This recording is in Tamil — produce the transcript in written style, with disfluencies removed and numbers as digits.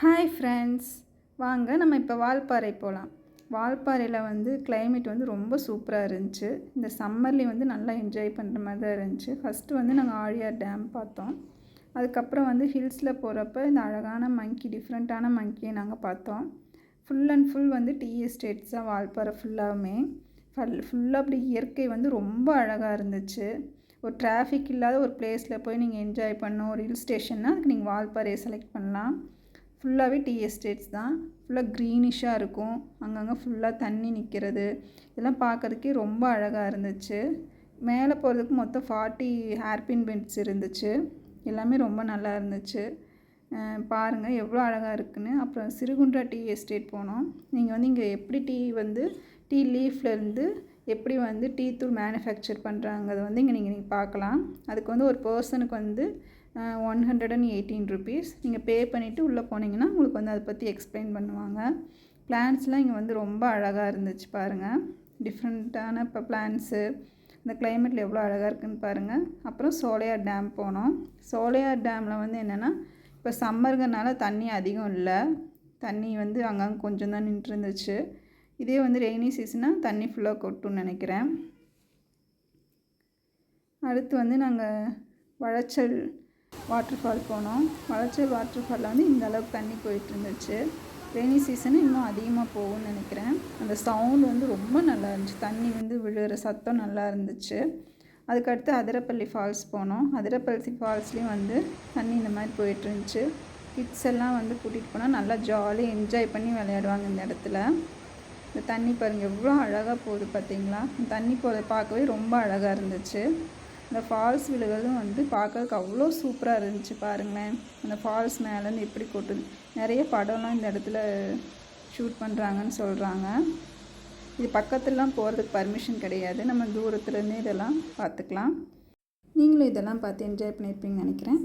ஹாய் ஃப்ரெண்ட்ஸ், வாங்க நம்ம இப்போ வால்பாறை போகலாம். வால்பாறையில் வந்து கிளைமேட் வந்து ரொம்ப சூப்பராக இருந்துச்சு. இந்த சம்மர்லேயும் வந்து நல்லா என்ஜாய் பண்ணுற மாதிரி தான் இருந்துச்சு. ஃபஸ்ட்டு வந்து நாங்கள் ஆழியார் டேம் பார்த்தோம். அதுக்கப்புறம் வந்து ஹில்ஸில் போகிறப்ப இந்த அழகான மங்கி, டிஃப்ரெண்ட்டான மங்கியை நாங்கள் பார்த்தோம். ஃபுல் அண்ட் ஃபுல் வந்து டீ எஸ்டேட்ஸ் தான் வால்பாறை ஃபுல்லாகவுமே. ஃபுல்லாக அப்படி இயற்கை வந்து ரொம்ப அழகாக இருந்துச்சு. ஒரு டிராஃபிக் இல்லாத ஒரு பிளேஸில் போய் நீங்கள் என்ஜாய் பண்ணணும், ஒரு ஹில் ஸ்டேஷன்னா அதுக்கு நீங்கள் வால்பாறையை செலக்ட் பண்ணலாம். ஃபுல்லாகவே டீ எஸ்டேட்ஸ் தான். ஃபுல்லாக க்ரீனிஷாக இருக்கும். அங்கங்கே ஃபுல்லாக தண்ணி நிற்கிறது, இதெல்லாம் பார்க்கறதுக்கே ரொம்ப அழகாக இருந்துச்சு. மேலே போகிறதுக்கு மொத்தம் 40 ஹேர்பின் பென்ட்ஸ் இருந்துச்சு. எல்லாமே ரொம்ப நல்லா இருந்துச்சு. பாருங்கள் எவ்வளோ அழகாக இருக்குதுன்னு. அப்புறம் சிறுகுன்றா டீ எஸ்டேட் போனோம். நீங்கள் வந்து இங்கே எப்படி டீ லீஃப்லேருந்து எப்படி வந்து டீ தூள் மேனுஃபேக்சர் பண்ணுறாங்க, அதை வந்து இங்கே நீங்கள் பார்க்கலாம். அதுக்கு வந்து ஒரு பர்சனுக்கு வந்து 118 rupees நீங்கள் பே பண்ணிவிட்டு உள்ளே போனீங்கன்னா உங்களுக்கு வந்து அதை பற்றி எக்ஸ்பிளைன் பண்ணுவாங்க. பிளான்ஸ்லாம் இங்கே வந்து ரொம்ப அழகாக இருந்துச்சு பாருங்கள். டிஃப்ரெண்ட்டான இப்போ பிளான்ஸு, இந்த கிளைமேட்டில் எவ்வளோ அழகாக இருக்குதுன்னு பாருங்கள். அப்புறம் சோலையார் டேம் போனோம். சோலையார் டேமில் வந்து என்னென்னா, இப்போ சம்மருங்கனால தண்ணி அதிகம் இல்லை. தண்ணி வந்து அங்கங்கே கொஞ்சம் தான் நின்றுருந்துச்சு. இதே வந்து ரெய்னி சீசனாக தண்ணி ஃபுல்லாக கொட்டும்னு நினைக்கிறேன். அடுத்து வந்து நாங்கள் வளைச்சல் வாட்டர்ஃபால் போனோம். வளைச்சல் வாட்டர்ஃபாலில் வந்து இந்த அளவுக்கு தண்ணி போயிட்டு இருந்துச்சு. ரெய்னி சீசனு இன்னும் அதிகமாக போகும்னு நினைக்கிறேன். அந்த சவுண்டு வந்து ரொம்ப நல்லா இருந்துச்சு. தண்ணி வந்து விழுகிற சத்தம் நல்லா இருந்துச்சு. அதுக்கடுத்து அதிரப்பள்ளி ஃபால்ஸ் போனோம். அதிரப்பள்ளி ஃபால்ஸ்லேயும் வந்து தண்ணி இந்த மாதிரி போயிட்டு இருந்துச்சு. கிட்ஸ் எல்லாம் வந்து கூட்டிகிட்டு போனால் நல்லா ஜாலியாக என்ஜாய் பண்ணி விளையாடுவாங்க இந்த இடத்துல. இந்த தண்ணி பாருங்கள் எவ்வளோ அழகாக போகுது பார்த்தீங்களா. தண்ணி போகிறத பார்க்கவே ரொம்ப அழகாக இருந்துச்சு. இந்த ஃபால்ஸ் விழுகிறதும் வந்து பார்க்கறதுக்கு அவ்வளோ சூப்பராக இருந்துச்சு பாருங்களேன். அந்த ஃபால்ஸ் மேலேருந்து எப்படி கொட்டுது. நிறைய படம்லாம் இந்த இடத்துல ஷூட் பண்ணுறாங்கன்னு சொல்கிறாங்க. இது பக்கத்துலலாம் போகிறதுக்கு பர்மிஷன் கிடையாது. நம்ம தூரத்துலேருந்து இதெல்லாம் பார்த்துக்கலாம். நீங்களும் இதெல்லாம் பார்த்து என்ஜாய் பண்ணியிருப்பீங்கன்னு நினைக்கிறேன்.